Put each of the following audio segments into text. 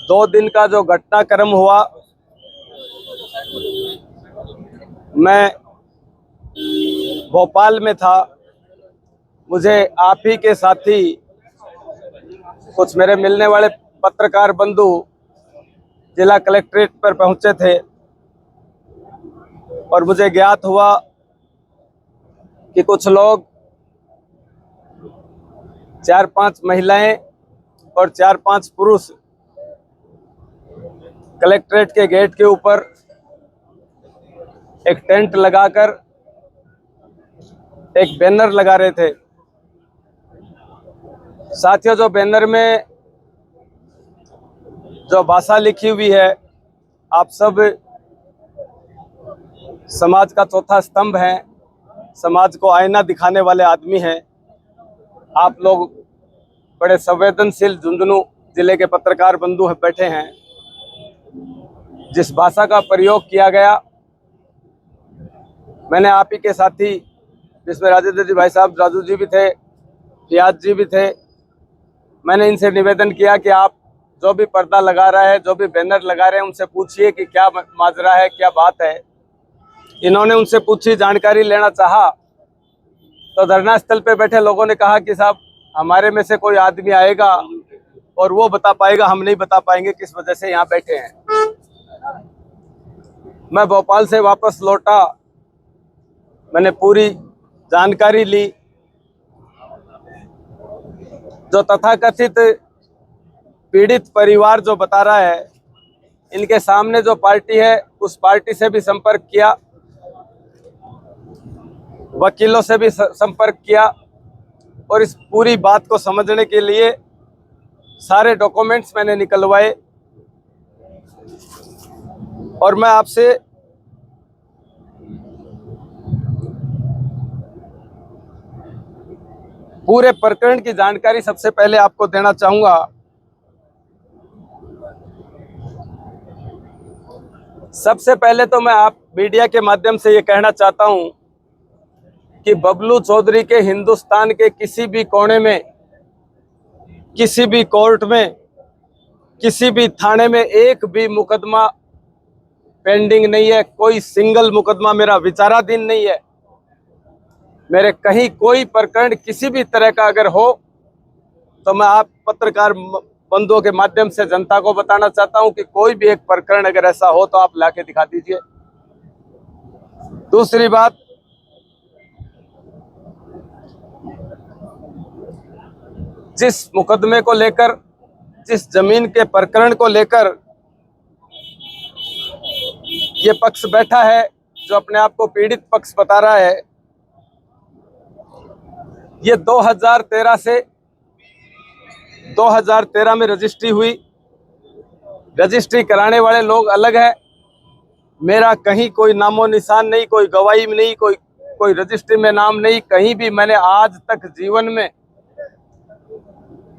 2 दिन का जो घटनाक्रम हुआ, मैं भोपाल में था। मुझे आप ही के साथी कुछ मेरे मिलने वाले पत्रकार बंधु जिला कलेक्ट्रेट पर पहुंचे थे और मुझे ज्ञात हुआ कि कुछ लोग 4-5 महिलाएं और 4-5 पुरुष कलेक्ट्रेट के गेट के ऊपर एक टेंट लगाकर एक बैनर लगा रहे थे। साथियों, जो बैनर में जो भाषा लिखी हुई है, आप सब समाज का चौथा स्तंभ हैं, समाज को आईना दिखाने वाले आदमी हैं। आप लोग बड़े संवेदनशील झुंझुनू जिले के पत्रकार बंधु बैठे हैं। जिस भाषा का प्रयोग किया गया, मैंने आप ही के साथी, जिसमें राजेंद्र जी भाई साहब राजू जी भी थे, फियाज जी भी थे, मैंने इनसे निवेदन किया कि आप जो भी पर्दा लगा रहा है, जो भी बैनर लगा रहे हैं, उनसे पूछिए कि क्या माजरा है, क्या बात है। इन्होंने उनसे पूछी, जानकारी लेना चाहा, तो धरना स्थल पे बैठे लोगों ने कहा कि साहब, हमारे में से कोई आदमी आएगा और वो बता पाएगा, हम नहीं बता पाएंगे किस वजह से यहाँ बैठे हैं। मैं भोपाल से वापस लौटा, मैंने पूरी जानकारी ली। जो तथाकथित पीड़ित परिवार जो बता रहा है, इनके सामने जो पार्टी है, उस पार्टी से भी संपर्क किया, वकीलों से भी संपर्क किया और इस पूरी बात को समझने के लिए सारे डॉक्यूमेंट्स मैंने निकलवाए। और मैं आपसे पूरे प्रकरण की जानकारी सबसे पहले आपको देना चाहूंगा। सबसे पहले तो मैं आप मीडिया के माध्यम से ये कहना चाहता हूं कि बबलू चौधरी के हिंदुस्तान के किसी भी कोने में, किसी भी कोर्ट में, किसी भी थाने में एक भी मुकदमा पेंडिंग नहीं है। कोई सिंगल मुकदमा मेरा विचाराधीन नहीं है। मेरे कहीं कोई प्रकरण किसी भी तरह का अगर हो तो मैं आप पत्रकार बंधुओं के माध्यम से जनता को बताना चाहता हूं कि कोई भी एक प्रकरण अगर ऐसा हो तो आप लाके दिखा दीजिए। दूसरी बात, जिस मुकदमे को लेकर, जिस जमीन के प्रकरण को लेकर ये पक्ष बैठा है, जो अपने आप को पीड़ित पक्ष बता रहा है, ये 2013 में रजिस्ट्री हुई। रजिस्ट्री कराने वाले लोग अलग हैं, मेरा कहीं कोई नामो निशान नहीं, कोई गवाही नहीं, कोई रजिस्ट्री में नाम नहीं। कहीं भी मैंने आज तक जीवन में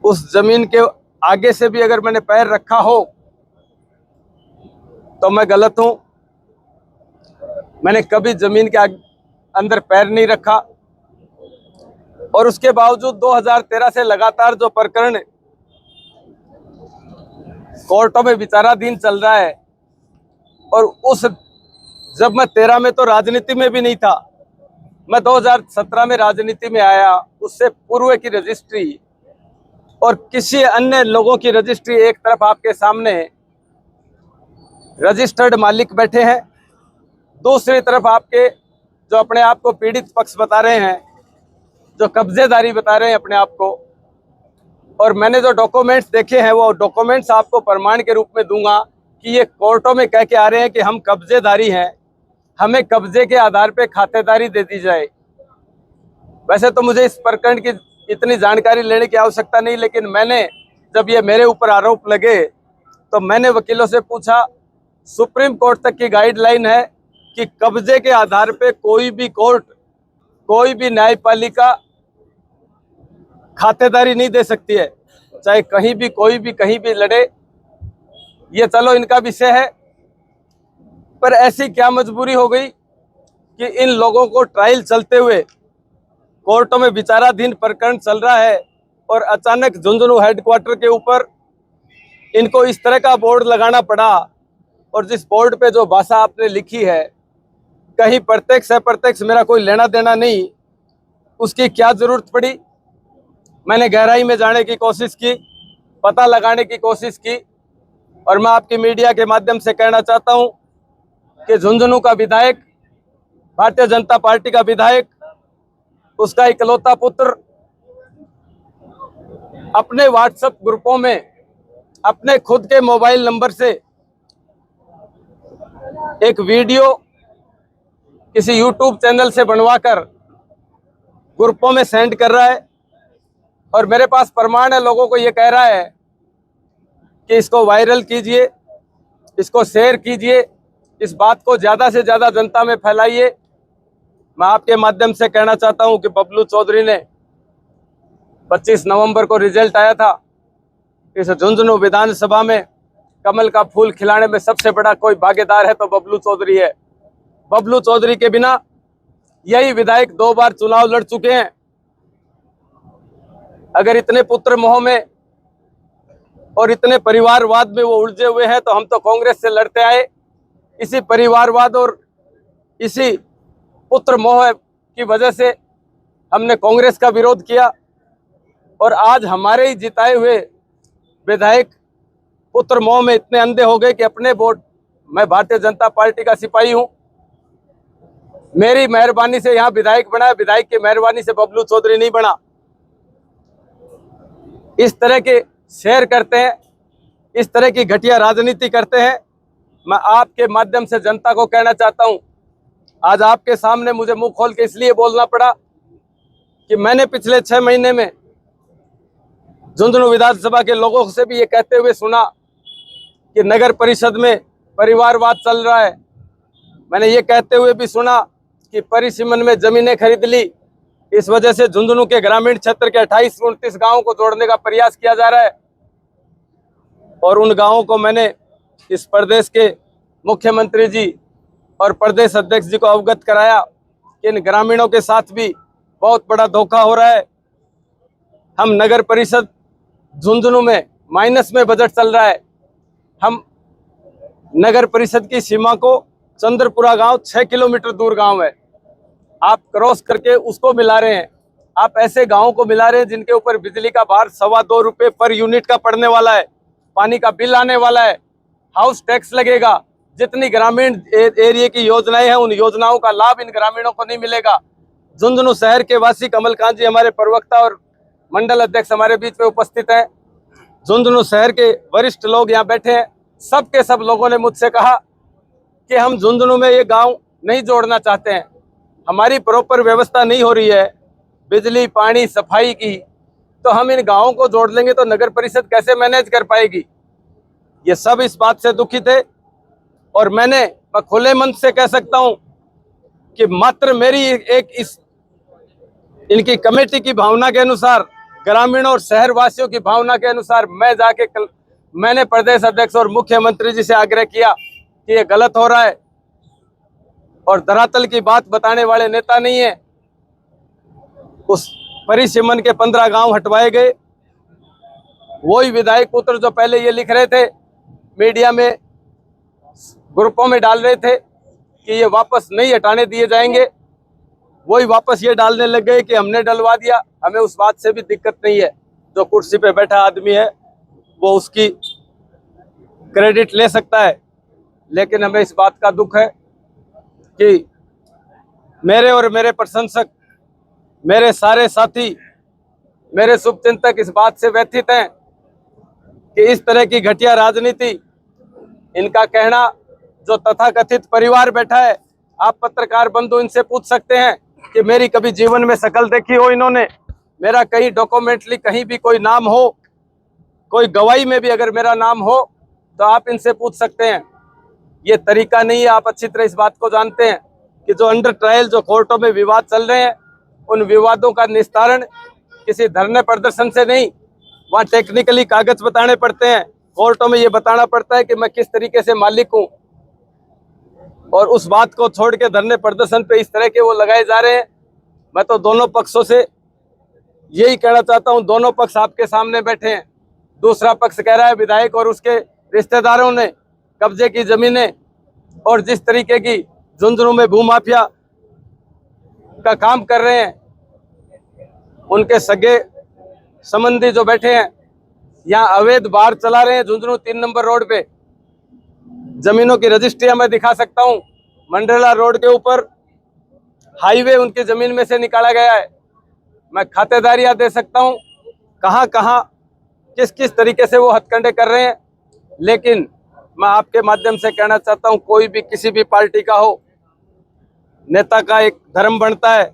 उस जमीन के आगे से भी अगर मैंने पैर रखा हो तो मैं गलत हूं। मैंने कभी जमीन के अंदर पैर नहीं रखा और उसके बावजूद 2013 से लगातार जो प्रकरण कोर्टों में विचाराधीन चल रहा है, और जब मैं 13 में तो राजनीति में भी नहीं था, मैं 2017 में राजनीति में आया। उससे पूर्व की रजिस्ट्री और किसी अन्य लोगों की रजिस्ट्री, एक तरफ आपके सामने रजिस्टर्ड मालिक बैठे हैं, दूसरी तरफ आपके जो अपने आप को पीड़ित पक्ष बता रहे हैं, जो कब्जेदारी बता रहे हैं अपने आप को। और मैंने जो डॉक्यूमेंट्स देखे हैं, वो डॉक्यूमेंट्स आपको प्रमाण के रूप में दूंगा कि ये कोर्टों में कह के आ रहे हैं कि हम कब्जेदारी हैं, हमें कब्जे के आधार पे खातेदारी दे दी जाए। वैसे तो मुझे इस प्रकरण की इतनी जानकारी लेने की आवश्यकता नहीं, लेकिन मैंने जब ये मेरे ऊपर आरोप लगे तो मैंने वकीलों से पूछा। सुप्रीम कोर्ट तक की गाइडलाइन है कि कब्जे के आधार पे कोई भी कोर्ट, कोई भी न्यायपालिका खातेदारी नहीं दे सकती है, चाहे कहीं भी कोई भी कहीं भी लड़े। ये चलो इनका विषय है, पर ऐसी क्या मजबूरी हो गई कि इन लोगों को ट्रायल चलते हुए कोर्टों में विचाराधीन प्रकरण चल रहा है और अचानक झुंझुनू हेडक्वार्टर के ऊपर इनको इस तरह का बोर्ड लगाना पड़ा, और जिस बोर्ड पे जो भाषा आपने लिखी है, कहीं प्रत्यक्ष अप्रत्यक्ष मेरा कोई लेना देना नहीं, उसकी क्या जरूरत पड़ी। मैंने गहराई में जाने की कोशिश की, पता लगाने की कोशिश की, और मैं आपकी मीडिया के माध्यम से कहना चाहता हूं कि झुंझुनू का विधायक, भारतीय जनता पार्टी का विधायक, उसका इकलौता पुत्र अपने व्हाट्सएप ग्रुपों में अपने खुद के मोबाइल नंबर से एक वीडियो किसी यूट्यूब चैनल से बनवाकर ग्रुपों में सेंड कर रहा है, और मेरे पास प्रमाण है, लोगों को ये कह रहा है कि इसको वायरल कीजिए, इसको शेयर कीजिए, इस बात को ज़्यादा से ज़्यादा जनता में फैलाइए। मैं आपके माध्यम से कहना चाहता हूं कि बबलू चौधरी ने 25 नवंबर को रिजल्ट आया था, इस झुंझुनू विधानसभा में कमल का फूल खिलाने में सबसे बड़ा कोई भागीदार है तो बबलू चौधरी है। बबलू चौधरी के बिना यही विधायक 2 बार चुनाव लड़ चुके हैं। अगर इतने पुत्र मोह में और इतने परिवारवाद में वो उलझे हुए हैं, तो हम तो कांग्रेस से लड़ते आए। इसी परिवारवाद और इसी पुत्र मोह की वजह से हमने कांग्रेस का विरोध किया, और आज हमारे ही जिताए हुए विधायक पुत्र मोह में इतने अंधे हो गए कि अपने वोट, मैं भारतीय जनता पार्टी का सिपाही हूं, मेरी मेहरबानी से यहां विधायक बना, विधायक की मेहरबानी से बबलू चौधरी नहीं बना। इस तरह के शेयर करते हैं, इस तरह की घटिया राजनीति करते हैं। मैं आपके माध्यम से जनता को कहना चाहता हूं, आज आपके सामने मुझे मुंह खोल के इसलिए बोलना पड़ा कि मैंने पिछले 6 महीने में झुंझुनू विधानसभा के लोगों से भी ये कहते हुए सुना कि नगर परिषद में परिवारवाद चल रहा है। मैंने ये कहते हुए भी सुना कि परिसीमन में जमीनें खरीद ली, इस वजह से झुंझुनू के ग्रामीण क्षेत्र के 28-29 गांवों को जोड़ने का प्रयास किया जा रहा है। और उन गांवों को मैंने इस प्रदेश के मुख्यमंत्री जी और प्रदेश अध्यक्ष जी को अवगत कराया कि इन ग्रामीणों के साथ भी बहुत बड़ा धोखा हो रहा है। हम नगर परिषद झुंझुनू में माइनस में बजट चल रहा है। हम नगर परिषद की सीमा को चंद्रपुरा गांव 6 किलोमीटर दूर गांव है, आप क्रॉस करके उसको मिला रहे हैं। आप ऐसे गांवों को मिला रहे हैं जिनके ऊपर बिजली का भार 2.25 रुपये पर यूनिट का पड़ने वाला है, पानी का बिल आने वाला है, हाउस टैक्स लगेगा। जितनी ग्रामीण एरिया की योजनाएं हैं, उन योजनाओं का लाभ इन ग्रामीणों को नहीं मिलेगा। झुंझुनू शहर के वासी कमल कांत जी हमारे प्रवक्ता और मंडल अध्यक्ष हमारे बीच में उपस्थित हैं। झुंझुनू शहर के वरिष्ठ लोग यहाँ बैठे हैं। सब के सब लोगों ने मुझसे कहा कि हम झुंझुनू में ये गांव नहीं जोड़ना चाहते हैं, हमारी प्रॉपर व्यवस्था नहीं हो रही है बिजली पानी सफाई की, तो हम इन गांवों को जोड़ लेंगे तो नगर परिषद कैसे मैनेज कर पाएगी। ये सब इस बात से दुखी थे, और मैं खुले मन से कह सकता हूं कि मात्र मेरी एक इस इनकी कमेटी की भावना के अनुसार, ग्रामीणों और शहर वासियों की भावना के अनुसार मैं जाके मैंने प्रदेश अध्यक्ष और मुख्यमंत्री जी से आग्रह किया कि ये गलत हो रहा है, और धरातल की बात बताने वाले नेता नहीं है। उस परिसीमन के 15 गांव हटवाए गए। वही विधायक पुत्र जो पहले ये लिख रहे थे, मीडिया में ग्रुपों में डाल रहे थे कि ये वापस नहीं हटाने दिए जाएंगे, वही वापस ये डालने लग गए कि हमने डलवा दिया। हमें उस बात से भी दिक्कत नहीं है, जो कुर्सी पे बैठा आदमी है वो उसकी क्रेडिट ले सकता है, लेकिन हमें इस बात का दुख है कि मेरे और मेरे प्रशंसक, मेरे सारे साथी, मेरे शुभचिंतक इस बात से व्यथित हैं कि इस तरह की घटिया राजनीति, इनका कहना, जो तथाकथित परिवार बैठा है, आप पत्रकार बंधु इनसे पूछ सकते हैं कि मेरी कभी जीवन में शक्ल देखी हो इन्होंने, मेरा कहीं डॉक्यूमेंटली कहीं भी कोई नाम हो, कोई गवाही में भी अगर मेरा नाम हो, तो आप इनसे पूछ सकते हैं। ये तरीका नहीं है। आप अच्छी तरह इस बात को जानते हैं कि जो अंडर ट्रायल, जो कोर्टों में विवाद चल रहे हैं, उन विवादों का निस्तारण किसी धरने प्रदर्शन से नहीं, वहाँ टेक्निकली कागज बताने पड़ते हैं, कोर्टों में ये बताना पड़ता है कि मैं किस तरीके से मालिक हूँ, और उस बात को छोड़ के धरने प्रदर्शन पे इस तरह के वो लगाए जा रहे हैं। मैं तो दोनों पक्षों से यही कहना चाहता हूँ, दोनों पक्ष आपके सामने बैठे हैं, दूसरा पक्ष कह रहा है विधायक और उसके रिश्तेदारों ने कब्जे की जमीनें और जिस तरीके की झुंझुनू में भूमाफिया का काम कर रहे हैं, उनके सगे संबंधी जो बैठे हैं यहाँ अवैध बार चला रहे हैं। झुंझुनू 3 नंबर रोड पे जमीनों की रजिस्ट्रियां मैं दिखा सकता हूं। मंडला रोड के ऊपर हाईवे उनकी जमीन में से निकाला गया है। मैं खातेदारियां दे सकता हूं कहां कहां किस किस तरीके से वो हथकंडे कर रहे हैं। लेकिन मैं आपके माध्यम से कहना चाहता हूं, कोई भी किसी भी पार्टी का हो, नेता का एक धर्म बनता है,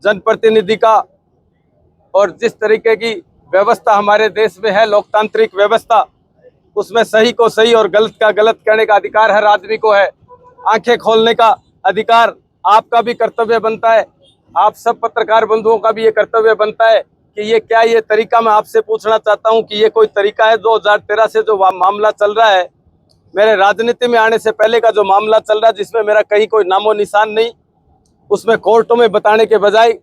जनप्रतिनिधि का, और जिस तरीके की व्यवस्था हमारे देश में है, लोकतांत्रिक व्यवस्था, उसमें सही को सही और गलत का गलत कहने का अधिकार हर आदमी को है। आंखें खोलने का अधिकार आपका भी कर्तव्य बनता है। आप सब पत्रकार बंधुओं का भी ये कर्तव्य बनता है कि ये क्या ये तरीका, मैं आपसे पूछना चाहता हूं कि ये कोई तरीका है 2013 से जो मामला चल रहा है, मेरे राजनीति में आने से पहले का जो मामला चल रहा है, जिसमें मेरा कहीं कोई नामो निशान नहीं, उसमें कोर्टों में बताने के बजाय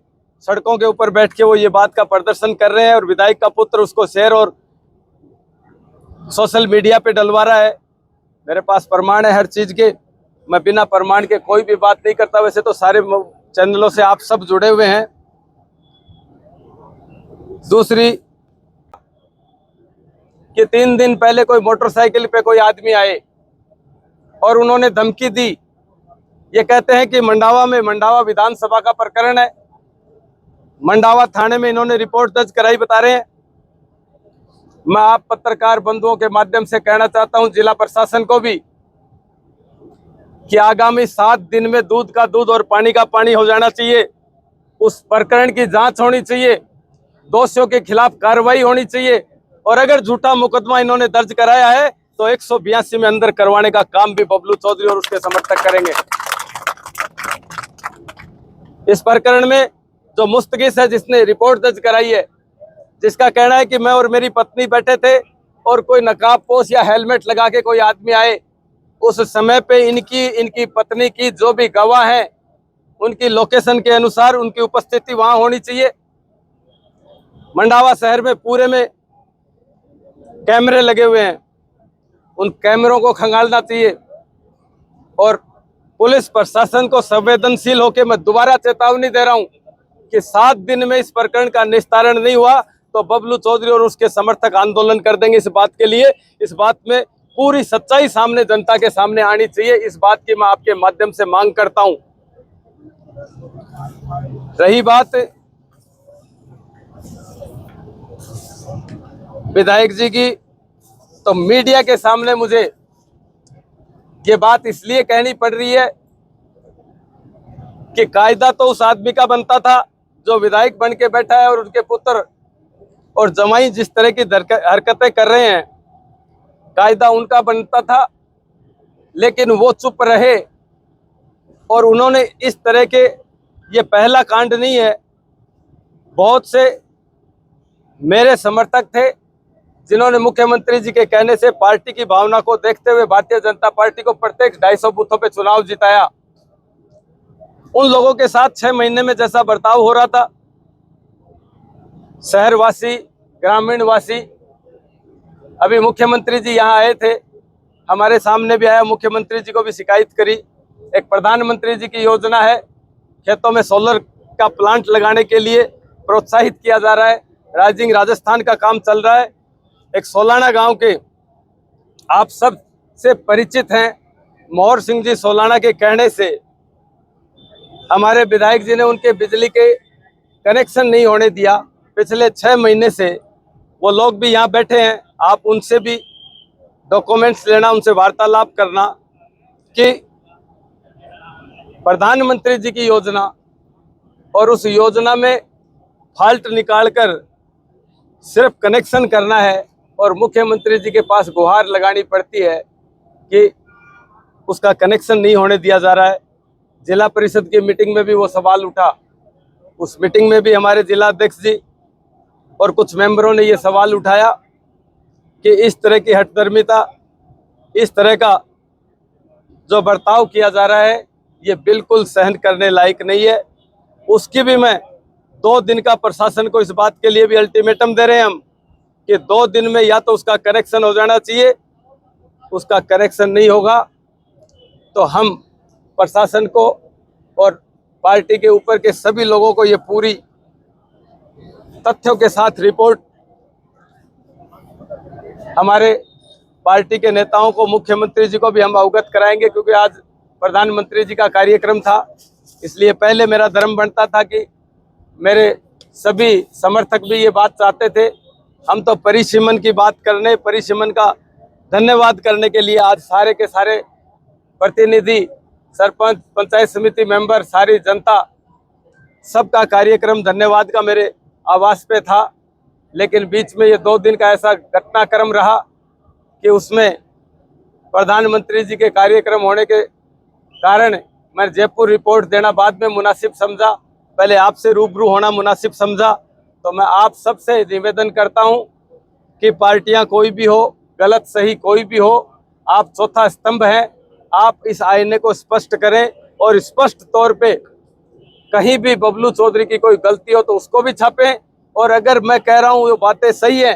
सड़कों के ऊपर बैठ के वो ये बात का प्रदर्शन कर रहे हैं और विधायक का पुत्र उसको शेयर और सोशल मीडिया पे डलवा रहा है। मेरे पास प्रमाण है हर चीज के, मैं बिना प्रमाण के कोई भी बात नहीं करता। वैसे तो सारे चैनलों से आप सब जुड़े हुए हैं। दूसरी कि 3 दिन पहले कोई मोटरसाइकिल पे कोई आदमी आए और उन्होंने धमकी दी। ये कहते हैं कि मंडावा विधानसभा का प्रकरण है, मंडावा थाने में इन्होंने रिपोर्ट दर्ज कराई, बता रहे हैं। मैं आप पत्रकार बंधुओं के माध्यम से कहना चाहता हूं जिला प्रशासन को भी कि आगामी 7 दिन में दूध का दूध और पानी का पानी हो जाना चाहिए। उस प्रकरण की जांच होनी चाहिए, दोषियों के खिलाफ कार्रवाई होनी चाहिए, और अगर झूठा मुकदमा इन्होंने दर्ज कराया है तो 182 में अंदर करवाने का काम भी बबलू चौधरी और उसके समर्थक करेंगे। इस प्रकरण में जो मुस्तगिस है, जिसने रिपोर्ट दर्ज कराई है, जिसका कहना है कि मैं और मेरी पत्नी बैठे थे और कोई नकाबपोश या हेलमेट लगा के कोई आदमी आए, उस समय पे इनकी पत्नी की जो भी गवाह हैं, उनकी लोकेशन के अनुसार उनकी उपस्थिति वहां होनी चाहिए। मंडावा शहर में पूरे में कैमरे लगे हुए हैं, उन कैमरों को खंगालना चाहिए और पुलिस प्रशासन को संवेदनशील होकर मैं दोबारा चेतावनी दे रहा हूं कि 7 दिन में इस प्रकरण का निस्तारण नहीं हुआ तो बबलू चौधरी और उसके समर्थक आंदोलन कर देंगे। इस बात के लिए, इस बात में पूरी सच्चाई सामने जनता के सामने आनी चाहिए, इस बात की मैं आपके माध्यम से मांग करता हूं। रही बात विधायक जी की, तो मीडिया के सामने मुझे ये बात इसलिए कहनी पड़ रही है कि कायदा तो उस आदमी का बनता था जो विधायक बन के बैठा है और उनके पुत्र और जमाई जिस तरह की हरकतें कर रहे हैं, कायदा उनका बनता था, लेकिन वो चुप रहे। और उन्होंने इस तरह के, ये पहला कांड नहीं है, बहुत से मेरे समर्थक थे जिन्होंने मुख्यमंत्री जी के कहने से पार्टी की भावना को देखते हुए भारतीय जनता पार्टी को प्रत्येक 250 बूथों पे चुनाव जिताया। उन लोगों के साथ 6 महीने में जैसा बर्ताव हो रहा था, शहरवासी, ग्रामीणवासी, अभी मुख्यमंत्री जी यहाँ आए थे, हमारे सामने भी आया, मुख्यमंत्री जी को भी शिकायत करी। एक प्रधानमंत्री जी की योजना है, खेतों में सोलर का प्लांट लगाने के लिए प्रोत्साहित किया जा रहा है। राइजिंग राजस्थान का काम चल रहा है। एक सोलाना गांव के आप सब से परिचित हैं, मोहर सिंह जी सोलाना के कहने से हमारे विधायक जी ने उनके बिजली के कनेक्शन नहीं होने दिया। पिछले 6 महीने से वो लोग भी यहाँ बैठे हैं, आप उनसे भी डॉक्यूमेंट्स लेना, उनसे वार्तालाप करना कि प्रधानमंत्री जी की योजना और उस योजना में फॉल्ट निकालकर सिर्फ कनेक्शन करना है और मुख्यमंत्री जी के पास गुहार लगानी पड़ती है कि उसका कनेक्शन नहीं होने दिया जा रहा है। जिला परिषद की मीटिंग में भी वो सवाल उठा, उस मीटिंग में भी हमारे जिला अध्यक्ष जी और कुछ मेंबरों ने ये सवाल उठाया कि इस तरह की हठधर्मिता, इस तरह का जो बर्ताव किया जा रहा है, ये बिल्कुल सहन करने लायक नहीं है। उसकी भी मैं 2 दिन का प्रशासन को इस बात के लिए भी अल्टीमेटम दे रहे हैं हम कि 2 दिन में या तो उसका करेक्शन हो जाना चाहिए, उसका करेक्शन नहीं होगा तो हम प्रशासन को और पार्टी के ऊपर के सभी लोगों को ये पूरी तथ्यों के साथ रिपोर्ट हमारे पार्टी के नेताओं को, मुख्यमंत्री जी को भी हम अवगत कराएंगे, क्योंकि आज प्रधानमंत्री जी का कार्यक्रम था। इसलिए पहले मेरा धर्म बनता था कि मेरे सभी समर्थक भी ये बात चाहते थे। हम तो परिसीमन की बात करने, परिसीमन का धन्यवाद करने के लिए आज सारे के सारे प्रतिनिधि, सरपंच, पंचायत समिति मेंबर, सारी जनता, सबका कार्यक्रम धन्यवाद का मेरे आवास पे था। लेकिन बीच में ये 2 दिन का ऐसा घटनाक्रम रहा कि उसमें प्रधानमंत्री जी के कार्यक्रम होने के कारण मैं जयपुर रिपोर्ट देना बाद में मुनासिब समझा, पहले आपसे रूबरू होना मुनासिब समझा। तो मैं आप सबसे निवेदन करता हूं कि पार्टियां कोई भी हो, गलत सही कोई भी हो, आप चौथा स्तंभ हैं। आप इस आईने को स्पष्ट करें और स्पष्ट तौर पे कहीं भी बबलू चौधरी की कोई गलती हो तो उसको भी छापें। और अगर मैं कह रहा हूँ ये बातें सही है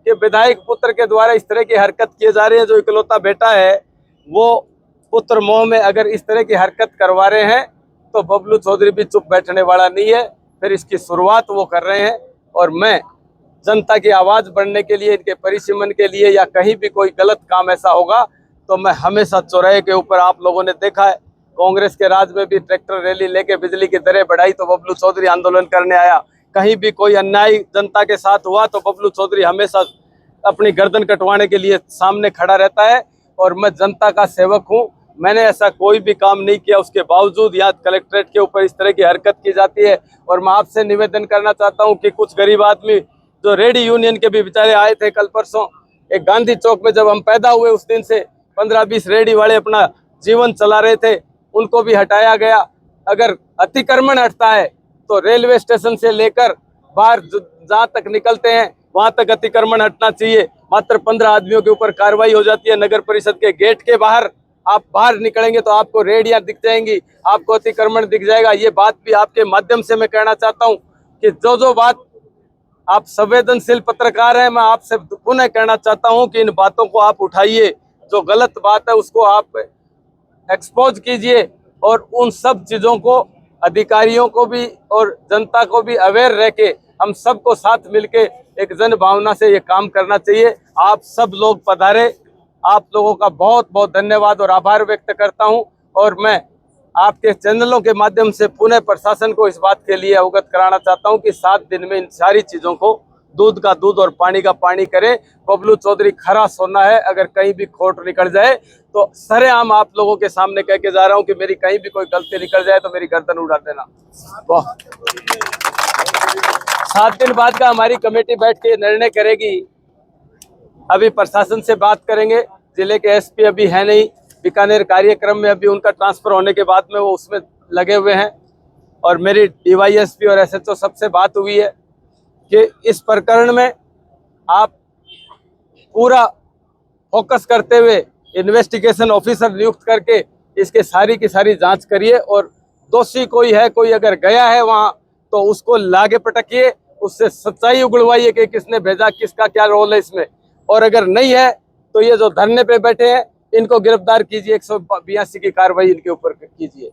कि विधायक पुत्र के द्वारा इस तरह की हरकत किए जा रही है, जो इकलौता बेटा है वो पुत्र मोह में अगर इस तरह की हरकत करवा रहे हैं तो बबलू चौधरी भी चुप बैठने वाला नहीं है। फिर इसकी शुरुआत वो कर रहे हैं और मैं जनता की आवाज़ बढ़ने के लिए, इनके परिसीमन के लिए, या कहीं भी कोई गलत काम ऐसा होगा तो मैं हमेशा चौराहे के ऊपर, आप लोगों ने देखा है कांग्रेस के राज में भी ट्रैक्टर रैली लेके बिजली की दरें बढ़ाई तो बबलू चौधरी आंदोलन करने आया। कहीं भी कोई अन्याय जनता के साथ हुआ तो बबलू चौधरी हमेशा अपनी गर्दन कटवाने के लिए सामने खड़ा रहता है। और मैं जनता का सेवक हूं, मैंने ऐसा कोई भी काम नहीं किया, उसके बावजूद यहाँ कलेक्ट्रेट के ऊपर इस तरह की हरकत की जाती है। और मैं आपसे निवेदन करना चाहता हूं कि कुछ गरीब आदमी जो रेडी यूनियन के भी बेचारे आए थे कल परसों, एक गांधी चौक में जब हम पैदा हुए उस दिन से 15-20 रेडी वाले अपना जीवन चला रहे थे, उनको भी हटाया गया। अगर अतिक्रमण हटता है तो रेलवे स्टेशन से लेकर बाहर जहाँ तक निकलते हैं वहां तक अतिक्रमण हटना चाहिए। मात्र 15 आदमियों के ऊपर कार्रवाई हो जाती है। नगर परिषद के गेट के बाहर आप बाहर निकलेंगे तो आपको रेडियां दिख जाएंगी, आपको अतिक्रमण दिख जाएगा। ये बात भी आपके माध्यम से मैं कहना चाहता हूं कि जो बात, आप संवेदनशील पत्रकार हैं, मैं आपसे पुनः कहना चाहता हूं कि इन बातों को आप उठाइए, जो गलत बात है उसको आप एक्सपोज कीजिए और उन सब चीजों को अधिकारियों को भी और जनता को भी अवेयर रह के हम सबको साथ मिलके एक जन भावना से ये काम करना चाहिए। आप सब लोग पधारे, आप लोगों का बहुत बहुत धन्यवाद और आभार व्यक्त करता हूं। और मैं आपके चैनलों के माध्यम से पुनः प्रशासन को इस बात के लिए अवगत कराना चाहता हूं कि 7 दिन में इन सारी चीजों को दूध का दूध और पानी का पानी करें। बबलू चौधरी खरा सोना है, अगर कहीं भी खोट निकल जाए तो सरेआम आप लोगों के सामने कह के जा रहा हूं कि मेरी कहीं भी कोई गलती निकल जाए तो मेरी गर्दन उड़ा देना। 7 दिन बाद का हमारी कमेटी बैठ के निर्णय करेगी। अभी प्रशासन से बात करेंगे, जिले के एसपी अभी है नहीं, बीकानेर कार्यक्रम में अभी उनका ट्रांसफर होने के बाद में वो उसमें लगे हुए हैं। और मेरी डीवाईएसपी और एसएचओ सबसे बात हुई है कि इस प्रकरण में आप पूरा फोकस करते हुए इन्वेस्टिगेशन ऑफिसर नियुक्त करके इसके सारी की सारी जांच करिए और दोषी कोई है, कोई अगर गया है वहां तो उसको लागे पटकिए, उससे सच्चाई उगलवाइए कि किसने भेजा, किसका क्या रोल है इसमें। और अगर नहीं है तो ये जो धरने पे बैठे हैं इनको गिरफ्तार कीजिए, 182 की कार्रवाई इनके ऊपर कीजिए।